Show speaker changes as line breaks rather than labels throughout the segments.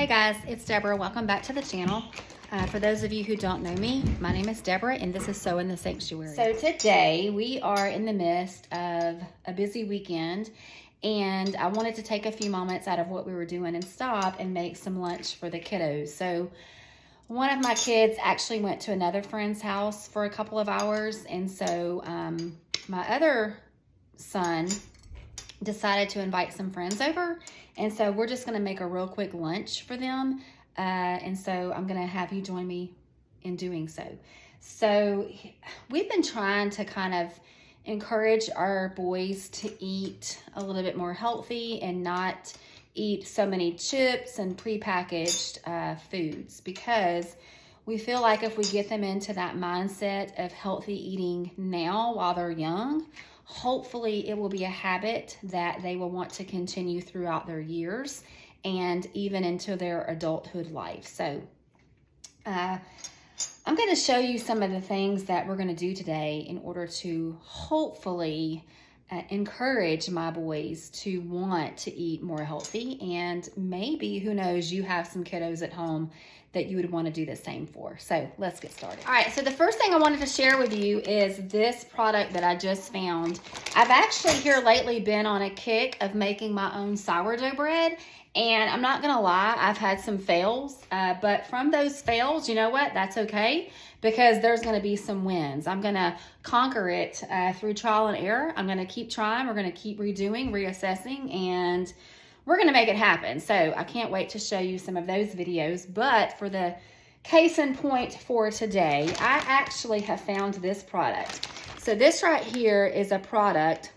Hey guys, it's Deborah. Welcome back to the channel. For those of you who don't know me, my name is Deborah and this is Sew in the Sanctuary. So today we are in the midst of a busy weekend and I wanted to take a few moments out of what we were doing and stop and make some lunch for the kiddos. So one of my kids actually went to another friend's house for a couple of hours, and so my other son decided to invite some friends over, and so we're just going to make a real quick lunch for them, and so I'm going to have you join me in doing so. So we've been trying to kind of encourage our boys to eat a little bit more healthy and not eat so many chips and prepackaged foods, because we feel like if we get them into that mindset of healthy eating now while they're young, hopefully it will be a habit that they will want to continue throughout their years and even into their adulthood life. So I'm going to show you some of the things that we're going to do today in order to hopefully encourage my boys to want to eat more healthy, and maybe, who knows, you have some kiddos at home that you would want to do the same for. So let's get started. All right, so the first thing I wanted to share with you is this product that I just found. I've actually here lately been on a kick of making my own sourdough bread, and I'm not gonna lie, I've had some fails, but from those fails, you know what, that's okay, because there's gonna be some wins. I'm gonna conquer it through trial and error. I'm gonna keep trying, we're gonna keep redoing, reassessing, and we're gonna make it happen. So I can't wait to show you some of those videos, but for the case in point for today, I actually have found this product. So this right here is a product,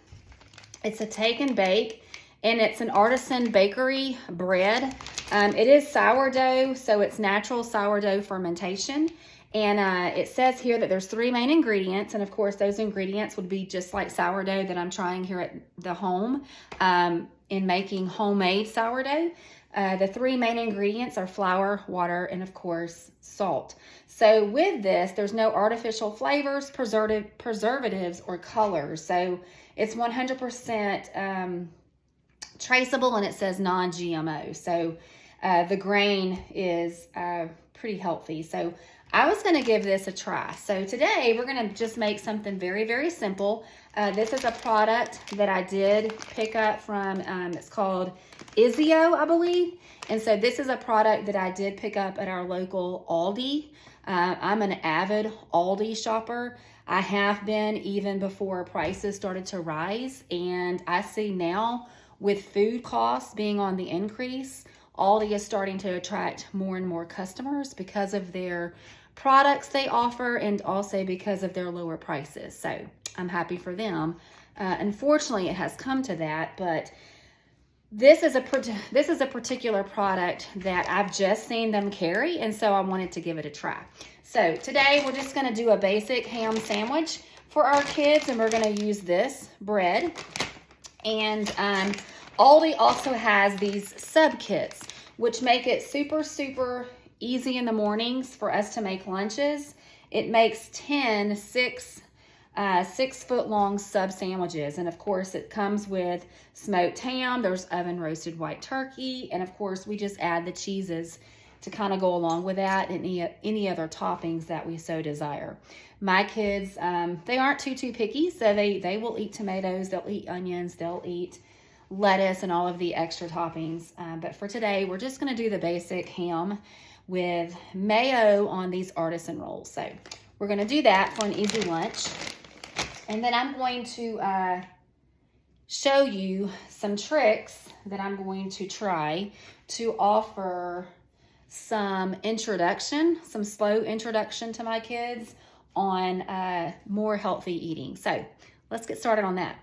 it's a take and bake, and it's an artisan bakery bread. It is sourdough, so it's natural sourdough fermentation. And it says here that there's 3 main ingredients. And of course, those ingredients would be just like sourdough that I'm trying here at the home in making homemade sourdough. The 3 main ingredients are flour, water, and of course, salt. So with this, there's no artificial flavors, preservatives, or colors. So it's 100% traceable, and it says non-GMO. So the grain is pretty healthy. So I was going to give this a try. So today we're going to just make something very, very simple. This is a product that I did pick up from, it's called Izio, I believe. And so this is a product that I did pick up at our local Aldi. I'm an avid Aldi shopper. I have been even before prices started to rise. And I see now, with food costs being on the increase, Aldi is starting to attract more and more customers because of their products they offer and also because of their lower prices. So I'm happy for them. Unfortunately, it has come to that, but this is a particular product that I've just seen them carry, and so I wanted to give it a try. So today we're just going to do a basic ham sandwich for our kids, and we're going to use this bread. And Aldi also has these sub kits, which make it super, super easy in the mornings for us to make lunches. It makes 10 6-foot long sub sandwiches. And of course, it comes with smoked ham, there's oven roasted white turkey, and of course, we just add the cheeses to kind of go along with that, and any other toppings that we so desire. My kids, they aren't too picky, so they will eat tomatoes, they'll eat onions, they'll eat lettuce and all of the extra toppings. But for today, we're just going to do the basic ham with mayo on these artisan rolls. So we're going to do that for an easy lunch. And then I'm going to show you some tricks that I'm going to try to offer some slow introduction to my kids on more healthy eating. So let's get started on that.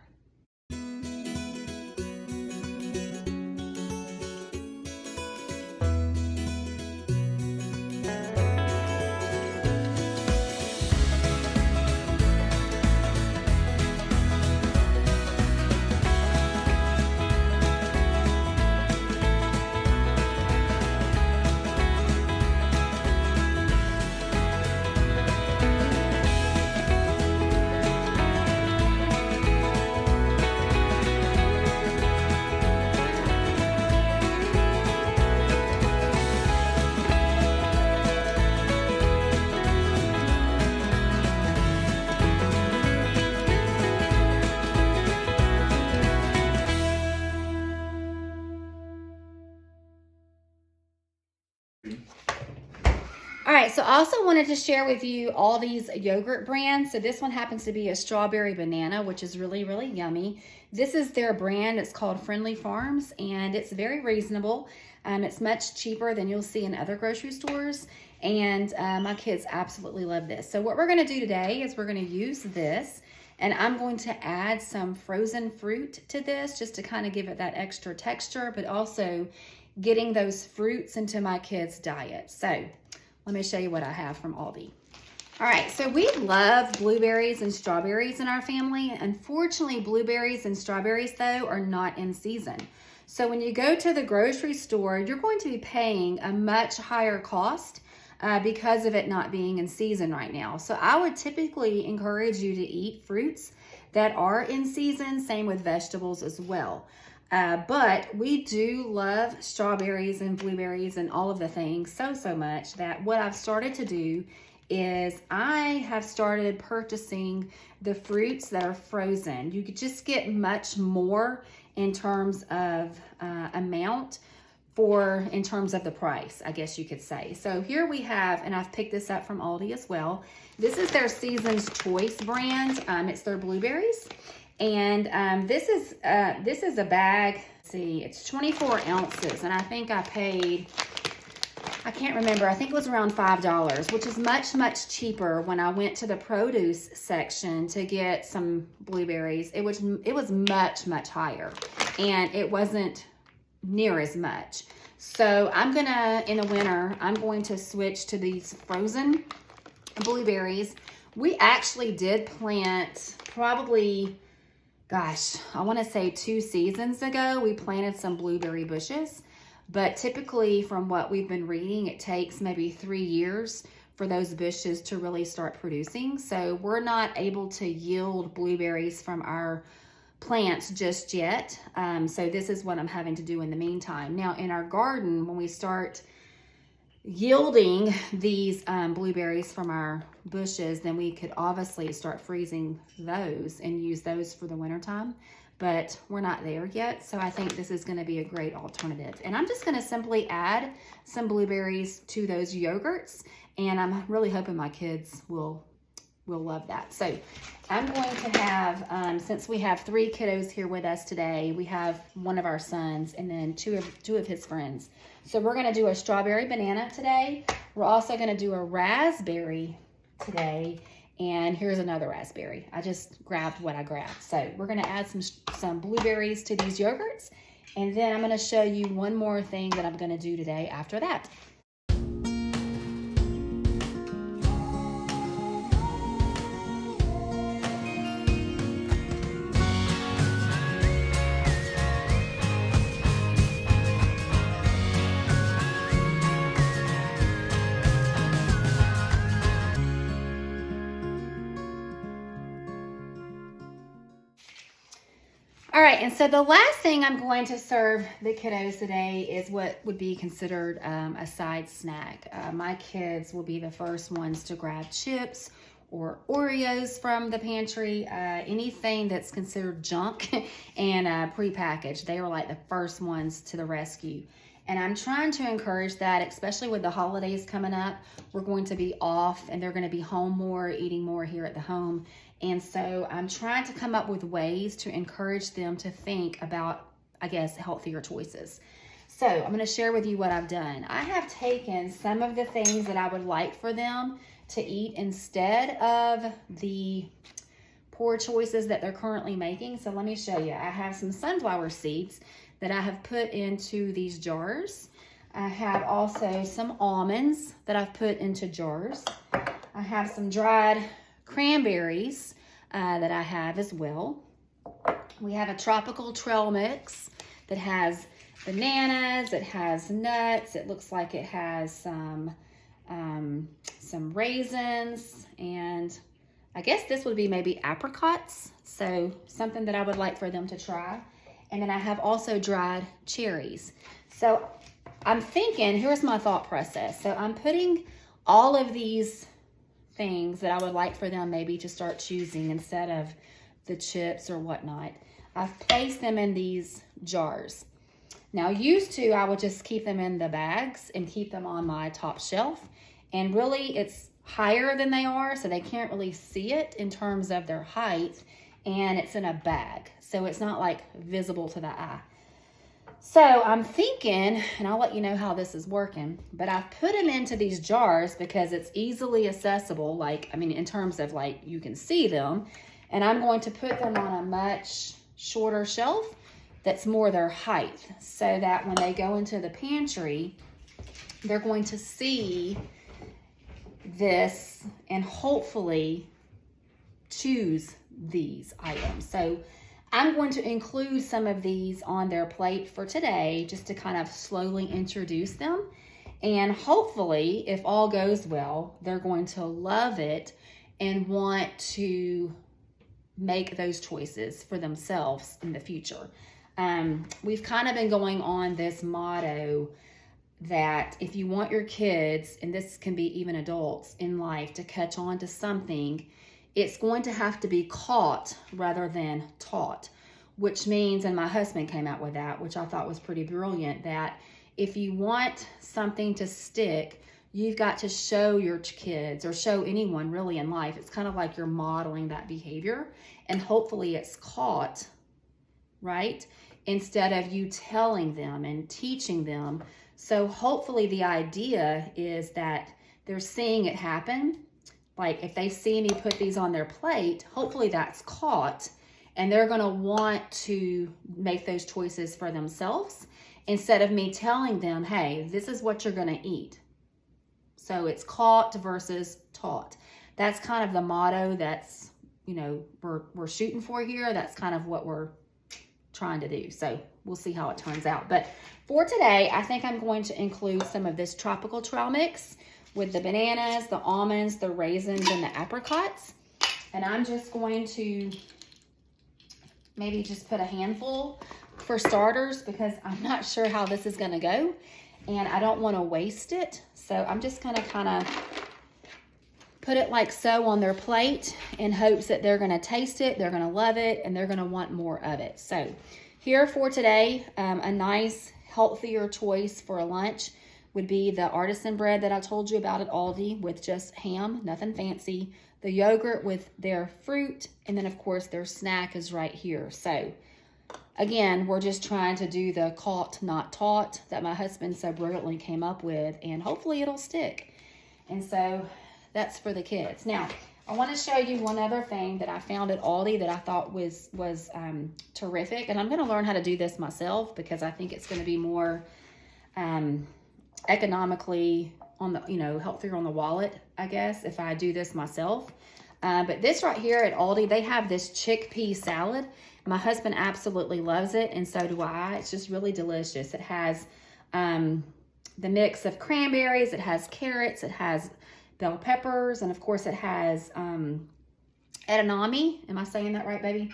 All right, so I also wanted to share with you all these yogurt brands. So this one happens to be a strawberry banana, which is really, really yummy. This is their brand. It's called Friendly Farms, and it's very reasonable. It's much cheaper than you'll see in other grocery stores, and my kids absolutely love this. So what we're going to do today is we're going to use this, and I'm going to add some frozen fruit to this just to kind of give it that extra texture, but also getting those fruits into my kids' diet. So let me show you what I have from Aldi. All right, so we love blueberries and strawberries in our family. Unfortunately, blueberries and strawberries, though, are not in season. So when you go to the grocery store, you're going to be paying a much higher cost because of it not being in season right now. So I would typically encourage you to eat fruits that are in season, same with vegetables as well. But we do love strawberries and blueberries and all of the things so much that what I've started to do is I have started purchasing the fruits that are frozen. You could just get much more in terms of amount in terms of the price, I guess you could say. So here we have, and I've picked this up from Aldi as well. This is their Season's Choice brand. It's their blueberries. And this is a bag. Let's see, it's 24 ounces, and I think I paid, I can't remember, I think it was around $5, which is much cheaper when I went to the produce section to get some blueberries. It was much higher, and it wasn't near as much. So I'm gonna, in the winter, I'm going to switch to these frozen blueberries. We actually did plant probably, gosh, I want to say 2 seasons ago, we planted some blueberry bushes, but typically from what we've been reading, it takes maybe 3 years for those bushes to really start producing. So we're not able to yield blueberries from our plants just yet. So this is what I'm having to do in the meantime. Now in our garden, when we start yielding these blueberries from our bushes, then we could obviously start freezing those and use those for the winter time, but we're not there yet. So I think this is going to be a great alternative, and I'm just going to simply add some blueberries to those yogurts, and I'm really hoping my kids will love that. So I'm going to have, since we have 3 kiddos here with us today, we have one of our sons and then two of his friends. So we're going to do a strawberry banana today. We're also going to do a raspberry today. And here's another raspberry. I just grabbed what I grabbed. So we're going to add some blueberries to these yogurts. And then I'm going to show you one more thing that I'm going to do today after that. All right, and so the last thing I'm going to serve the kiddos today is what would be considered a side snack. My kids will be the first ones to grab chips or Oreos from the pantry, anything that's considered junk and prepackaged. They were like the first ones to the rescue. And I'm trying to encourage that, especially with the holidays coming up. We're going to be off and they're going to be home more, eating more here at the home. And so I'm trying to come up with ways to encourage them to think about, I guess, healthier choices. So I'm going to share with you what I've done. I have taken some of the things that I would like for them to eat instead of the poor choices that they're currently making. So let me show you. I have some sunflower seeds that I have put into these jars. I have also some almonds that I've put into jars. I have some dried cranberries that I have as well. We have a tropical trail mix that has bananas, it has nuts, it looks like it has some raisins, and I guess this would be maybe apricots, so something that I would like for them to try. And then I have also dried cherries. So I'm thinking, here's my thought process. So I'm putting all of these things that I would like for them maybe to start choosing instead of the chips or whatnot. I've placed them in these jars. Now, used to, I would just keep them in the bags and keep them on my top shelf. And really, it's higher than they are, so they can't really see it in terms of their height. And it's in a bag, so it's not like visible to the eye. So I'm thinking, and I'll let you know how this is working, but I've put them into these jars because it's easily accessible, like, I mean, in terms of like, you can see them. And I'm going to put them on a much shorter shelf that's more their height, so that when they go into the pantry, they're going to see this and hopefully choose these items. So I'm going to include some of these on their plate for today, just to kind of slowly introduce them. And hopefully, if all goes well, they're going to love it and want to make those choices for themselves in the future. We've kind of been going on this motto that if you want your kids, and this can be even adults in life, to catch on to something, it's going to have to be caught rather than taught, which means, and my husband came out with that, which I thought was pretty brilliant, that if you want something to stick, you've got to show your kids, or show anyone really in life. It's kind of like you're modeling that behavior, and hopefully it's caught, right? Instead of you telling them and teaching them. So hopefully the idea is that they're seeing it happen. Like if they see me put these on their plate, hopefully that's caught, and they're gonna want to make those choices for themselves instead of me telling them, hey, this is what you're gonna eat. So it's caught versus taught. That's kind of the motto that's, you know, we're shooting for here. That's kind of what we're trying to do. So we'll see how it turns out. But for today, I think I'm going to include some of this tropical trail mix with the bananas, the almonds, the raisins, and the apricots. And I'm just going to maybe just put a handful for starters, because I'm not sure how this is gonna go and I don't wanna waste it. So I'm just gonna kind of put it like so on their plate in hopes that they're gonna taste it, they're gonna love it, and they're gonna want more of it. So here for today, a nice, healthier choice for a lunch would be the artisan bread that I told you about at Aldi with just ham, nothing fancy, the yogurt with their fruit, and then of course their snack is right here. So again, we're just trying to do the caught, not taught that my husband so brilliantly came up with, and hopefully it'll stick. And so that's for the kids. Now, I want to show you one other thing that I found at Aldi that I thought was terrific. And I'm going to learn how to do this myself, because I think it's going to be more economically on the, healthier on the wallet, I guess, if I do this myself. But this right here at Aldi, they have this chickpea salad. My husband absolutely loves it, and so do I. It's just really delicious. It has the mix of cranberries, it has carrots, it has bell peppers, and of course it has edamame. Am I saying that right, baby?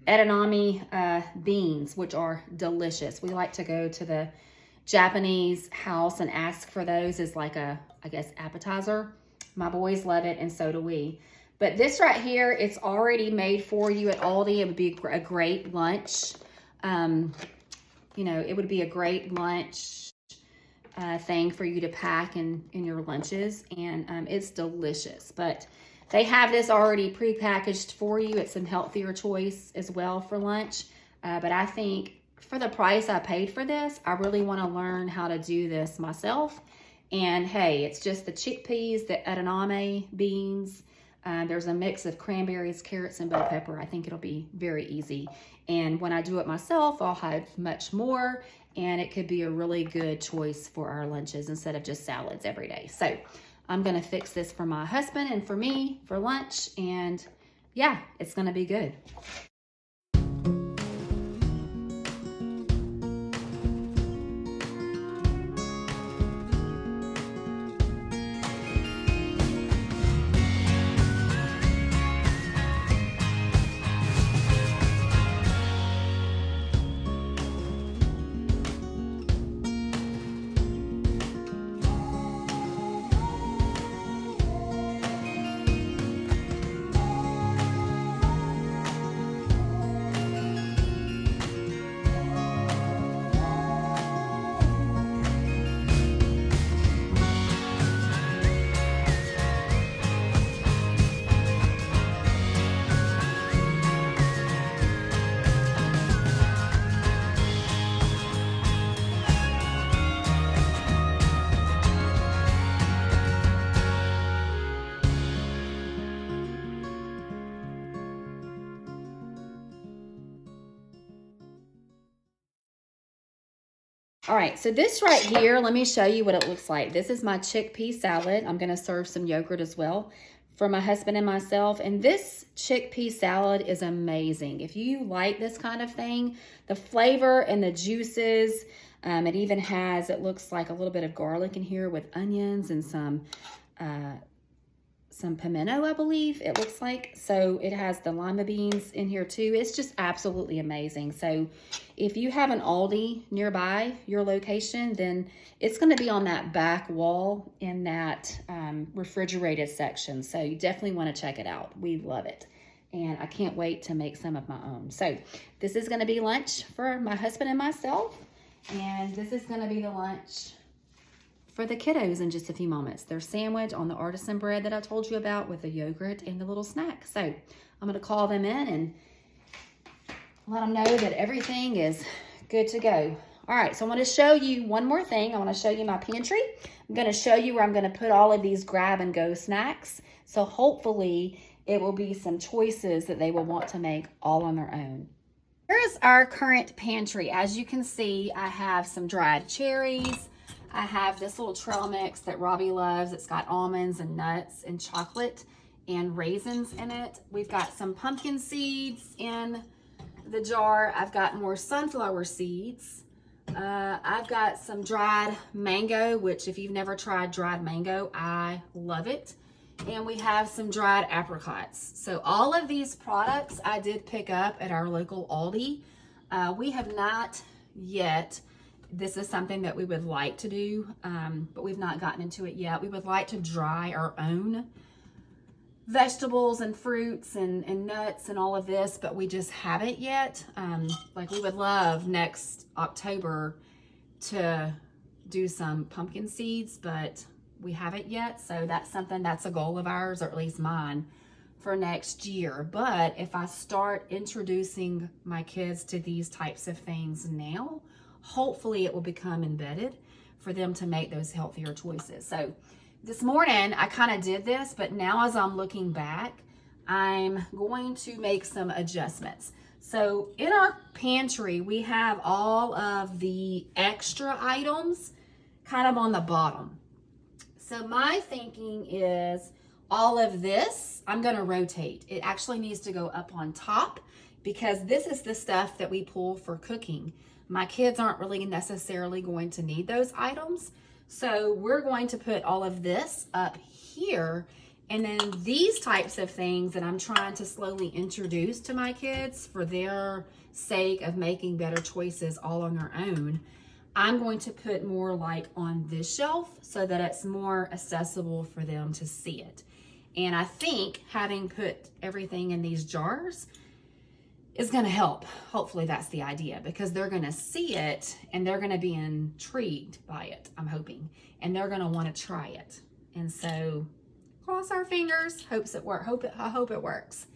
Edamame beans, which are delicious. We like to go to the Japanese house and ask for those as like a, I guess, appetizer. My boys love it, and so do we. But this right here, it's already made for you at Aldi. It would be a great lunch. It would be a great lunch thing for you to pack in your lunches, and it's delicious. But they have this already pre-packaged for you. It's some healthier choice as well for lunch. But I think for the price I paid for this, I really want to learn how to do this myself. And hey, it's just the chickpeas, the edamame beans. There's a mix of cranberries, carrots, and bell pepper. I think it'll be very easy. And when I do it myself, I'll have much more, and it could be a really good choice for our lunches instead of just salads every day. So I'm gonna fix this for my husband and for me for lunch, and yeah, it's gonna be good. All right, so this right here, let me show you what it looks like. This is my chickpea salad. I'm gonna serve some yogurt as well for my husband and myself. And this chickpea salad is amazing. If you like this kind of thing, the flavor and the juices, it even has, it looks like a little bit of garlic in here with onions and some pimento, I believe it looks like. So it has the lima beans in here too. It's just absolutely amazing. So if you have an Aldi nearby your location, then it's going to be on that back wall in that refrigerated section. So you definitely want to check it out. We love it. And I can't wait to make some of my own. So this is going to be lunch for my husband and myself. And this is going to be the lunch for the kiddos in just a few moments. Their sandwich on the artisan bread that I told you about with the yogurt and the little snack. So I'm going to call them in and let them know that everything is good to go. All right, so I want to show you one more thing. I want to show you my pantry. I'm going to show you where I'm going to put all of these grab and go snacks. So hopefully it will be some choices that they will want to make all on their own. Here's our current pantry. As you can see, I have some dried cherries. I have this little trail mix that Robbie loves. It's got almonds and nuts and chocolate and raisins in it. We've got some pumpkin seeds in the jar. I've got more sunflower seeds. I've got some dried mango, which if you've never tried dried mango, I love it. And we have some dried apricots. So all of these products I did pick up at our local Aldi. We have not yet. This is something that we would like to do, but we've not gotten into it yet. We would like to dry our own vegetables and fruits and nuts and all of this, but we just haven't yet. Like we would love next October to do some pumpkin seeds, but we haven't yet. So that's something, that's a goal of ours, or at least mine, for next year. But if I start introducing my kids to these types of things now, hopefully it will become embedded for them to make those healthier choices. So this morning I kind of did this, but now as I'm looking back, I'm going to make some adjustments. So in our pantry, we have all of the extra items kind of on the bottom. So my thinking is all of this, I'm going to rotate. It actually needs to go up on top because this is the stuff that we pull for cooking. My kids aren't really necessarily going to need those items. So we're going to put all of this up here. And then these types of things that I'm trying to slowly introduce to my kids for their sake of making better choices all on their own, I'm going to put more like on this shelf so that it's more accessible for them to see it. And I think having put everything in these jars is going to help. Hopefully that's the idea, because they're going to see it and they're going to be intrigued by it, I'm hoping, and they're going to want to try it. And so cross our fingers, I hope it works.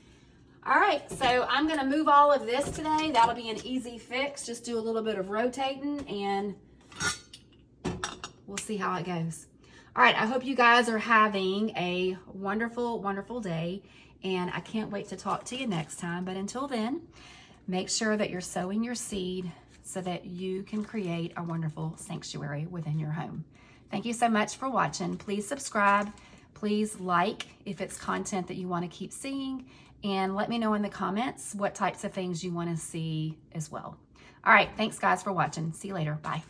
All right, so I'm going to move all of this today. That'll be an easy fix. Just do a little bit of rotating and we'll see how it goes. All right, I hope you guys are having a wonderful, wonderful day. And I can't wait to talk to you next time. But until then, make sure that you're sowing your seed so that you can create a wonderful sanctuary within your home. Thank you so much for watching. Please subscribe. Please like if it's content that you want to keep seeing. And let me know in the comments what types of things you want to see as well. All right, thanks guys for watching. See you later. Bye.